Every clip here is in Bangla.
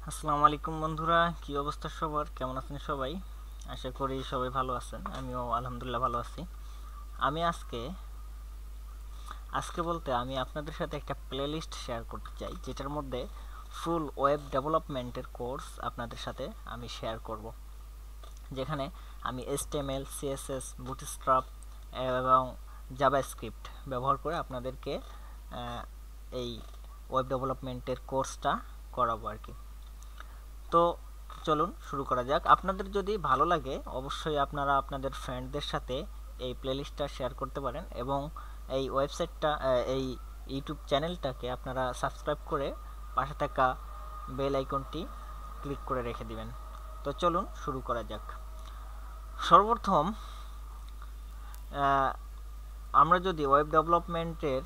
আসসালামু আলাইকুম বন্ধুরা, কি অবস্থা সবার? কেমন আছেন সবাই? আশা করি সবাই ভালো আছেন। আমিও আলহামদুলিল্লাহ ভালো আছি। আমি আজকে বলতে আমি আপনাদের সাথে একটা প্লেলিস্ট শেয়ার করতে চাই, যেটার মধ্যে ফুল ওয়েব ডেভেলপমেন্টের কোর্স আপনাদের সাথে আমি শেয়ার করব, যেখানে আমি HTML, CSS, বুটস্ট্র্যাপ এবং জাভাস্ক্রিপ্ট ব্যবহার করে আপনাদেরকে এই ওয়েব ডেভেলপমেন্টের কোর্সটা করাবো আর কি। তো চলুন শুরু করা যাক। আপনাদের যদি ভালো লাগে অবশ্যই আপনারা আপনাদের ফ্রেন্ডদের সাথে এই প্লেলিস্টটা শেয়ার করতে পারেন এবং এই ওয়েবসাইটটা এই ইউটিউব চ্যানেলটাকে আপনারা সাবস্ক্রাইব করে পাশে থাকা বেল আইকনটি ক্লিক করে রেখে দিবেন। তো চলুন শুরু করা যাক। সর্বপ্রথম আমরা যদি ওয়েব ডেভেলপমেন্টের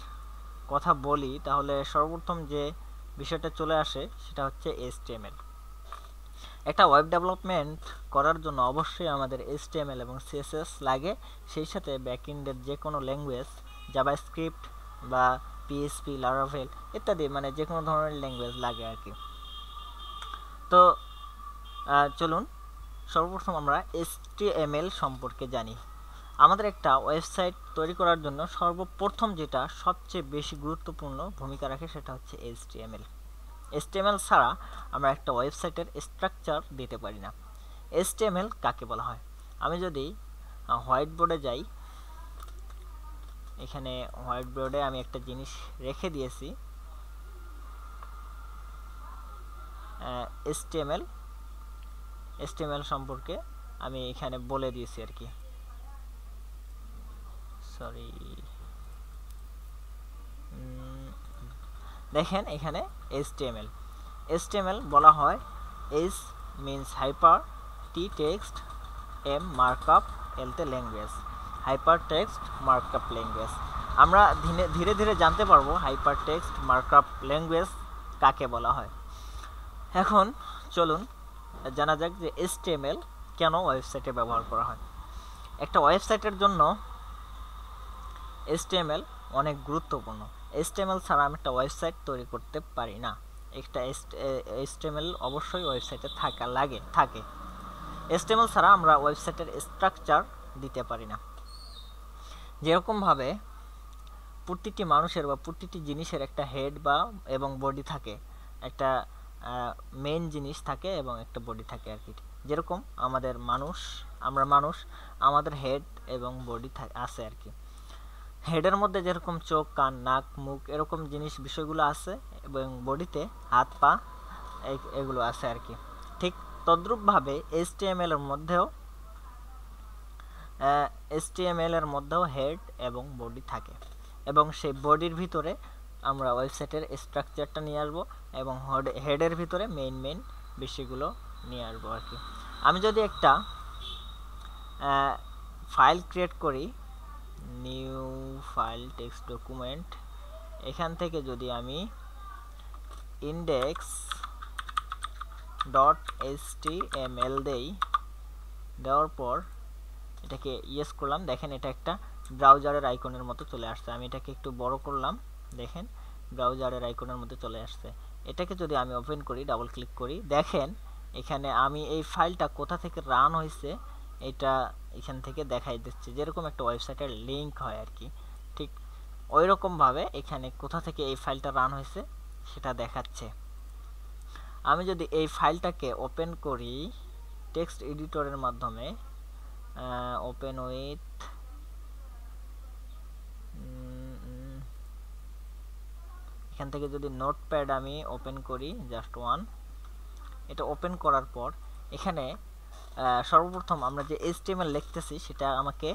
কথা বলি তাহলে সর্বপ্রথম যে বিষয়টা চলে আসে সেটা হচ্ছে HTML। একটা ওয়েব ডেভেলপমেন্ট করার জন্য অবশ্যই আমাদের HTML এবং CSS লাগে, সেই সাথে ব্যাকএন্ডের যে কোনো ল্যাঙ্গুয়েজ, জাভাস্ক্রিপ্ট বা PHP, লারাভেল ইত্যাদি, মানে যে কোনো ধরনের ল্যাঙ্গুয়েজ লাগে আর কি। তো চলুন সর্বপ্রথম আমরা HTML সম্পর্কে জানি। আমাদের একটা ওয়েবসাইট তৈরি করার জন্য সর্বপ্রথম যেটা সবচেয়ে বেশি গুরুত্বপূর্ণ ভূমিকা রাখে সেটা হচ্ছে HTML ছাড়া আমরা একটা ওয়েবসাইটের স্ট্রাকচার দিতে পারি না। HTML কাকে বলা হয়? আমি যদি হোয়াইট বোর্ডে যাই, এখানে হোয়াইট বোর্ডে আমি একটা জিনিস রেখে দিয়েছি, HTML সম্পর্কে আমি এখানে বলে দিয়েছি আর কি। সরি, দেখেন এখানে HTML বলা হয় H means hyper, T text, M markup, L তে language, hyper text markup language. আমরা ধীরে ধীরে জানতে পারবো হাইপার টেক্সট মার্কআপ ল্যাঙ্গুয়েজ কাকে বলা হয়। এখন চলুন জানা যাক যে HTML কেন ওয়েবসাইটে ব্যবহার করা হয়। একটা ওয়েবসাইটের জন্য HTML অনেক গুরুত্বপূর্ণ। HTML ছাড়া আমি একটা ওয়েবসাইট তৈরি করতে পারি না। একটা HTML অবশ্যই ওয়েবসাইটে থাকে। HTML ছাড়া আমরা ওয়েবসাইটের স্ট্রাকচার দিতে পারি না। যেরকমভাবে প্রতিটি মানুষের বা প্রতিটি জিনিসের একটা হেড এবং বডি থাকে, একটা মেইন জিনিস থাকে এবং একটা বডি থাকে আর কি। যেরকম আমরা মানুষ, আমাদের হেড এবং বডি আছে আর কি। হেডের মধ্যে যেরকম চোখ, কান, নাক, মুখ এরকম বিষয়গুলো আছে এবং বডিতে হাত, পা এগুলো আছে আর কি। ঠিক তদ্রূপভাবে HTML এর মধ্যেও হেড এবং বডি থাকে এবং সেই বডির ভিতরে আমরা ওয়েবসাইটের স্ট্রাকচারটা নিয়ে আসবো এবং হেডের ভিতরে মেইন বিষয়গুলো নিয়ে আসবো আর কি। আমি যদি একটা ফাইল ক্রিয়েট করি, নিউ ফাইল, টেক্সট ডকুমেন্ট, এখান থেকে যদি আমি index.html দেওয়ার পর এটাকে ইয়েস করলাম, দেখেন এটা একটা ব্রাউজারের আইকনের মতো চলে আসছে। আমি এটাকে একটু বড় করলাম, দেখেন ব্রাউজারের আইকনের মতো চলে আসছে। এটাকে যদি আমি ওপেন করি, ডাবল ক্লিক করি, দেখেন এখানে আমি এই ফাইলটা কোথা থেকে রান হয়েছে এটা এখান থেকে দেখাই দিচ্ছে, যেরকম একটা ওয়েবসাইটের লিঙ্ক হয় আর কি। ঠিক ওই রকমভাবে এখানে কোথা থেকে এই ফাইলটা রান হয়েছে সেটা দেখাচ্ছে। আমি যদি এই ফাইলটাকে ওপেন করি টেক্সট এডিটরের মাধ্যমে, ওপেন উইথ এখান থেকে যদি নোটপ্যাড আমি ওপেন করি, জাস্ট ওয়ান, এটা ওপেন করার পর এখানে সর্বপ্রথম আমরা যে HTML লিখতেছি সেটা আমাকে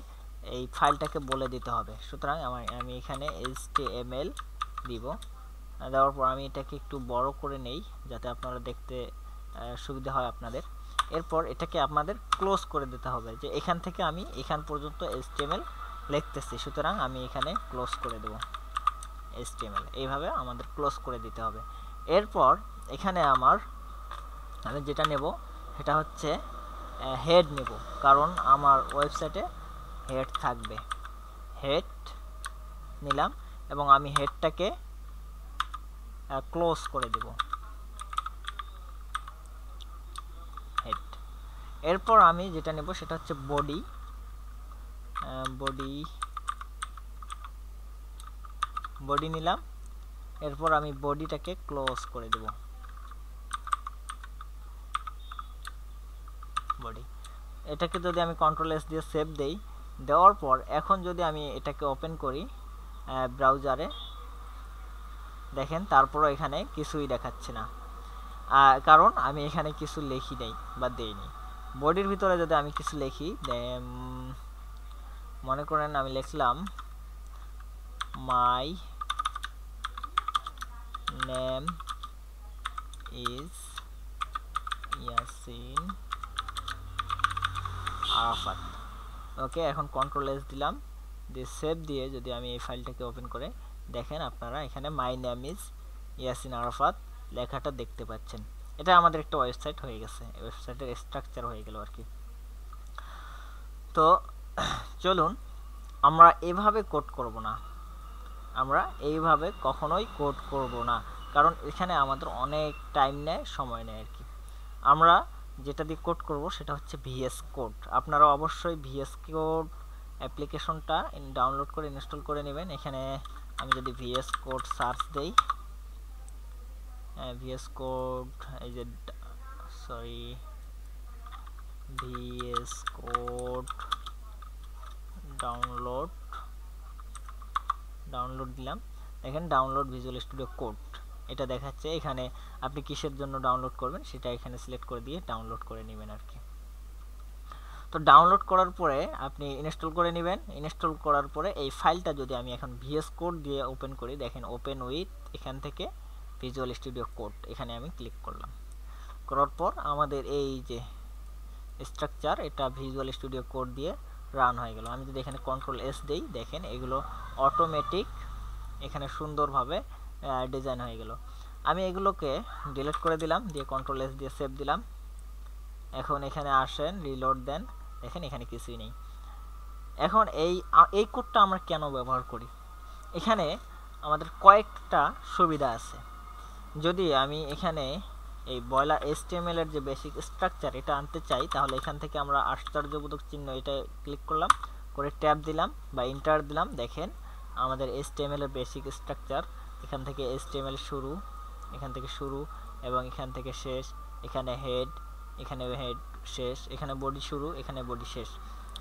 এই ফাইলটাকে বলে দিতে হবে। সুতরাং আমি এখানে HTML দিব, দেওয়ার পর আমি এটাকে একটু বড় করে নেই যাতে আপনারা দেখতে সুবিধা হয় আপনাদের। এরপর এটাকে আপনাদের ক্লোজ করে দিতে হবে, যে এখান থেকে আমি এখান পর্যন্ত HTML লিখতেছি, সুতরাং আমি এখানে ক্লোজ করে দেব HTML। এইভাবে আমাদের ক্লোজ করে দিতে হবে। এরপর এখানে আমি যেটা নেব সেটা হচ্ছে হেড নেব, কারণ আমার ওয়েবসাইটে হেড থাকবে। হেড নিলাম এবং আমি হেডটাকে ক্লোজ করে দেব। এরপর আমি যেটা নেব সেটা হচ্ছে বডি বডি নিলাম। এরপর আমি বডিটাকে ক্লোজ করে দেব, বডি। এটাকে যদি আমি কন্ট্রোল এস দিয়ে সেভ দেই, দেওয়ার পর এখন যদি আমি এটাকে ওপেন করি ব্রাউজারে, দেখেন তারপরও এখানে কিছুই দেখাচ্ছে না, কারণ আমি এখানে কিছু লিখি নাই বা দেইনি। বডির ভিতরে যদি আমি কিছু লিখি, মনে করেন আমি লিখলাম my name is Yasin Arafat. Okay, এখন কন্ট্রোল এস দিলাম, দিয়ে সেভ দিয়ে যদি আমি এই ফাইলটাকে ওপেন করে দেখেন, আপনারা এখানে মাই নেম ইজ ইয়াসিন আরাফাত লেখাটা দেখতে পাচ্ছেন। এটা আমাদের একটা ওয়েবসাইট হয়ে গেছে, ওয়েবসাইটের স্ট্রাকচার হয়ে গেল আর কি। তো চলুন আমরা এভাবে কোড করব না, আমরা এইভাবে কখনোই কোড করব না, কারণ এখানে আমাদের অনেক টাইম নেয়, সময় নেয় আর কি। আমরা যেটা দিয়ে কোড করব সেটা হচ্ছে ভিএস কোড। আপনারা অবশ্যই ভিএস কোড অ্যাপ্লিকেশনটা ডাউনলোড করে ইনস্টল করে নেবেন। এখানে আমি যদি ভিএস কোড সার্চ দেই, ভিএস কোড, এই যে সরি ভিএস কোড ডাউনলোড দিলাম, দেখেন ডাউনলোড ভিজুয়াল স্টুডিও কোড এটা দেখাচ্ছে। এখানে আপনি কিসের জন্য ডাউনলোড করবেন সেটা এখানে সিলেক্ট করে দিয়ে ডাউনলোড করে নেবেন আর কি। তো ডাউনলোড করার পরে আপনি ইনস্টল করে নেবেন। ইনস্টল করার পরে এই ফাইলটা যদি আমি এখন ভিএস কোড দিয়ে ওপেন করি, দেখেন ওপেন উইথ, এখান থেকে ভিজুয়াল স্টুডিও কোড, এখানে আমি ক্লিক করলাম। করার পর আমাদের এই যে স্ট্রাকচার, এটা ভিজুয়াল স্টুডিও কোড দিয়ে রান হয়ে গেল। আমি যদি এখানে কন্ট্রোল এস দেই, দেখেন এগুলো অটোমেটিক এখানে সুন্দরভাবে ডিজাইন হয়ে গেল। আমি এগুলোকে ডিলিট করে দিলাম, দিয়ে কন্ট্রোল এস দিয়ে সেভ দিলাম। এখন এখানে আসেন, রিলোড দেন, দেখেন এখানে কিছুই নেই। এখন এই কোডটা আমরা কেন ব্যবহার করি, এখানে আমাদের কয়েকটা সুবিধা আছে। যদি আমি এখানে এই বয়লা HTML এর যে বেসিক স্ট্রাকচার এটা আনতে চাই, তাহলে এখান থেকে আমরা আশ্চর্যবোধক চিহ্ন এটা ক্লিক করলাম, করে ট্যাব দিলাম বা এন্টার দিলাম, দেখেন আমাদের HTML এর বেসিক স্ট্রাকচার, এখান থেকে HTML শুরু, এখান থেকে শুরু এবং এখান থেকে শেষ, এখানে হেড, এখানে হেড শেষ, এখানে বডি শুরু, এখানে বডি শেষ,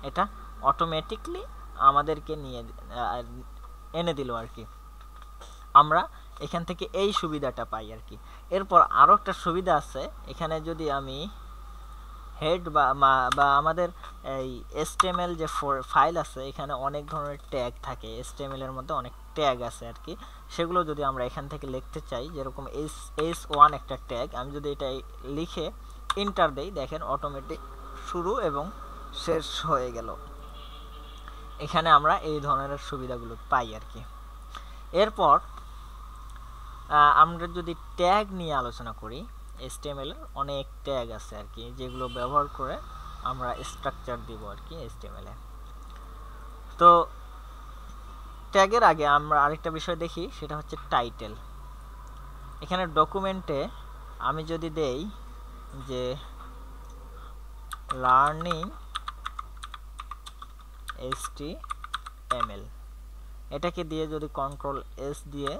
এটা অটোমেটিকলি আমাদেরকে এনে দিল আর কি। আমরা এখান থেকে এই সুবিধাটা পাই আর কি। এরপর আরও একটা সুবিধা আছে, এখানে যদি আমি হেড বা আমাদের এই HTML যে ফাইল আছে, এখানে অনেক ধরনের ট্যাগ থাকে, HTML এর মধ্যে অনেক ট্যাগ আছে আর কি। সেগুলো যদি আমরা এখান থেকে লিখতে চাই, যেরকম S1 একটা ট্যাগ, আমি যদি এটা লিখে এন্টার দেই, দেখেন অটোমেটিক শুরু এবং শেষ হয়ে গেল। এখানে আমরা এই ধরনের সুবিধাগুলো পাই আর কি। এরপর আমরা যদি ট্যাগ নিয়ে আলোচনা করি, HTML এর অনেক ট্যাগ আছে আর কি, যেগুলো ব্যবহার করে আমরা স্ট্রাকচার দিব আর কি HTML এ। তো ট্যাগের আগে আমরা আরেকটা বিষয় দেখি, সেটা হচ্ছে টাইটেল। এখানে ডকুমেন্টে আমি যদি দেই যে লার্নিং HTML, এটাকে দিয়ে যদি কন্ট্রোল এস দিয়ে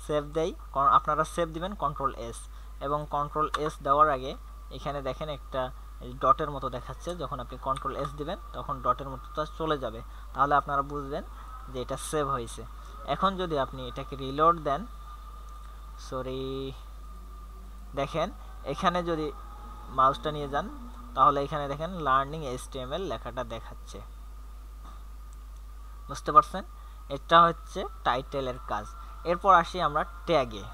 সেভ দেই, আপনারা সেভ দিবেন কন্ট্রোল এস, এবং কন্ট্রোল এস দেওয়ার আগে এখানে দেখেন একটা ডটের মতো দেখাচ্ছে, যখন আপনি কন্ট্রোল এস দিবেন তখন ডটের মতোটা চলে যাবে, তাহলে আপনারা বুঝবেন যে এটা সেভ হয়েছে। এখন যদি আপনি এটাকে রিলোড দেন, সরি দেখেন এখানে যদি মাউসটা নিয়ে যান, তাহলে এখানে দেখেন লার্নিং HTML লেখাটা দেখাচ্ছে, বুঝতে পারছেন? এটা হচ্ছে টাইটেলের কাজ। এরপর আসি আমরা ট্যাগে।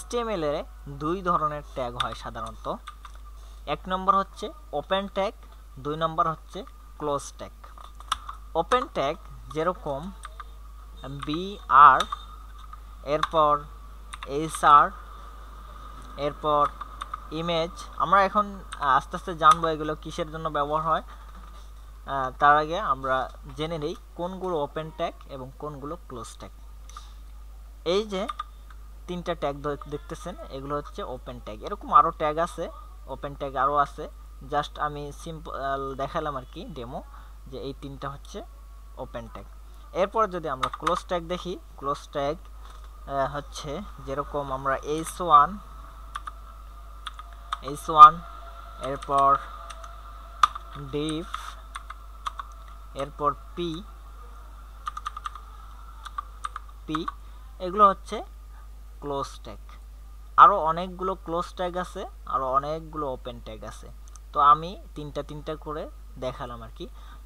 HTML এর দুই ধরনের ট্যাগ হয় সাধারণত। এক নম্বর হচ্ছে ওপেন ট্যাগ, দুই নম্বর হচ্ছে ক্লোজ ট্যাগ। ওপেন ট্যাগ যেরকম BR, এরপর HR, এরপর ইমেজ, আমরা এখন আস্তে আস্তে জানবো এগুলো কিসের জন্য ব্যবহার হয়। তার আগে আমরা জেনে নেই কোনগুলো ওপেন ট্যাগ এবং কোনগুলো ক্লোজ ট্যাগ। এই যে তিনটা ট্যাগ দেখতেছেন, এগুলো হচ্ছে ওপেন ট্যাগ। এরকম আরও ট্যাগ আছে, ওপেন ট্যাগ আরও আছে, জাস্ট আমি সিম্পল দেখালাম আর কি ডেমো, যে এই তিনটা হচ্ছে ওপেন ট্যাগ। এরপর যদি আমরা ক্লোজ ট্যাগ দেখি, ক্লোজ ট্যাগ হচ্ছে যেরকম আমরা h1 এরপর div, এরপর p এগুলো হচ্ছে ক্লোজ ট্যাগ। আরও অনেকগুলো ক্লোজ ট্যাগ আছে, আরও অনেকগুলো ওপেন ট্যাগ আছে। তো আমি তিনটা করে দেখালাম আর কি।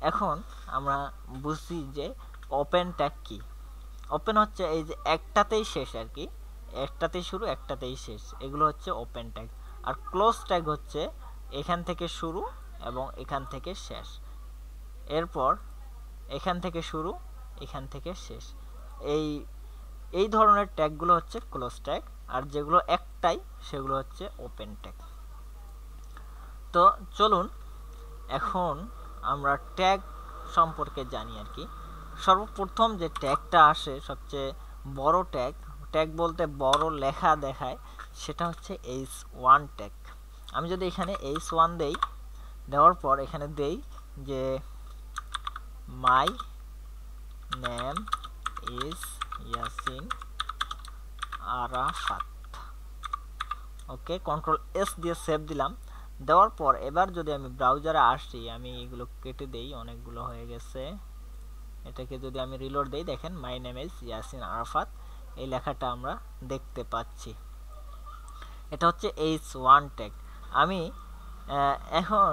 এখন আমরা বুঝছি যে ওপেন ট্যাগ কি। ওপেন হচ্ছে এই যে একটাতেই শেষ আর কি, একটাতেই শুরু একটাতেই শেষ, এগুলো হচ্ছে ওপেন ট্যাগ। আর ক্লোজ ট্যাগ হচ্ছে এখান থেকে শুরু এবং এখান থেকে শেষ, এরপর এখান থেকে শুরু এখান থেকে শেষ। এই ধরনের ট্যাগগুলো হচ্ছে ক্লোজ ট্যাগ, আর যেগুলো একটাই সেগুলো হচ্ছে ওপেন ট্যাগ। তো চলুন এখন আমরা ট্যাগ সম্পর্কে জানি আর কি। সর্বপ্রথম যে ট্যাগটা আসে সবচেয়ে বড় ট্যাগ বলতে বড় লেখা দেখায়, সেটা হচ্ছে h1 ট্যাগ। আমি যদি এখানে h1 দেই, দেওয়ার পর এখানে দেই যে মাই name is Yasin Arafat, okay, control S দিয়ে সেভ দিলাম। দেওয়ার পর এবার যদি আমি ব্রাউজারে আসি, আমি এগুলো কেটে দেই, অনেকগুলো হয়ে গেছে, এটাকে যদি আমি রিলোড দেই, দেখেন মাই নেম ইজ ইয়াসিন আরাফাত এই লেখাটা আমরা দেখতে পাচ্ছি। এটা হচ্ছে h1 ট্যাগ। আমি এখন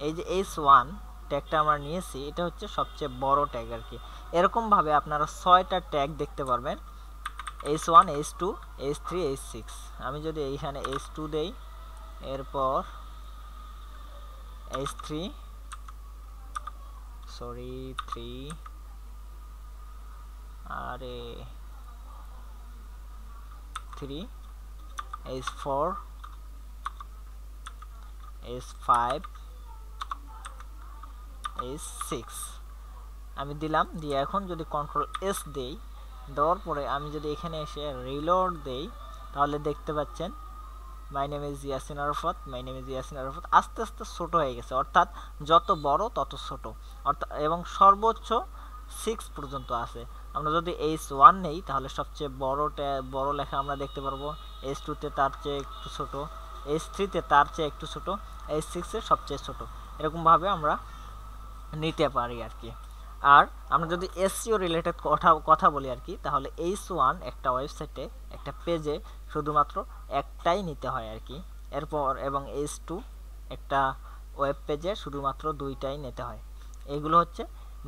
এই যে h1 ট্যাগটা আমরা নিয়েছি, এটা হচ্ছে সবচেয়ে বড় ট্যাগ আর কি। এরকমভাবে আপনারা 6টা ট্যাগ দেখতে পারবেন, h1 h2 h3 h6। আমি যদি এইখানে h2 দেই, এরপর h3 সরি 3 আরে 3 h4 h5 h6 আমি দিলাম। দিয়ে এখন যদি কন্ট্রোল এস দেই, দেওয়ার পরে আমি যদি এখানে এসে রিলোড দেই, তাহলে দেখতে পাচ্ছেন মাই name is Yasin Arafat, my name is Yasin Arafat আস্তে আস্তে ছোট হয়ে গেছে, অর্থাৎ যত বড় তত ছোট, অর্থাৎ এবং সর্বোচ্চ 6 পর্যন্ত আছে। আমরা যদি h1 নেই, তাহলে সবচেয়ে বড় লেখা আমরা দেখতে পারবো, h2 তে তার চেয়ে একটু ছোট, h3 তে তার চেয়ে একটু ছোট, h6 এ সবচেয়ে ছোট, এরকমভাবে আমরা নিতে পারি আর কি। আর আমরা যদি এসইও রিলেটেড কথা বলি আর কি, তাহলে h1 একটা ওয়েবসাইটে একটা পেজে শুধুমাত্র একটাই নিতে হয় আর কি, এরপর এবং h2 একটা ওয়েব পেজে শুধুমাত্র 2টাই নিতে হয়। এগুলো হচ্ছে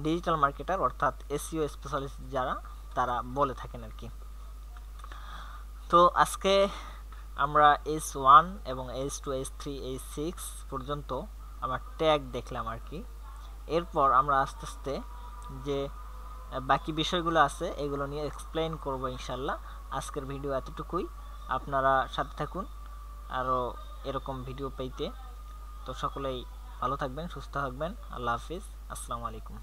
ডিজিটাল মার্কেটার অর্থাৎ এসইও স্পেশালিস্ট যারা, তারা বলে থাকেন আর কি। তো আজকে আমরা h1 এবং h2 h3 h6 পর্যন্ত আমরা ট্যাগ দেখলাম আর কি। এরপর আমরা আস্তে আস্তে যে বাকি বিষয়গুলো আছে এগুলো নিয়ে এক্সপ্লেইন করব ইনশাল্লাহ। আজকের ভিডিও এতটুকুই, আপনারা সাথে থাকুন আরও এরকম ভিডিও পেতে। তো সকলেই ভালো থাকবেন, সুস্থ থাকবেন, আল্লাহ হাফিজ, আসসালামু আলাইকুম।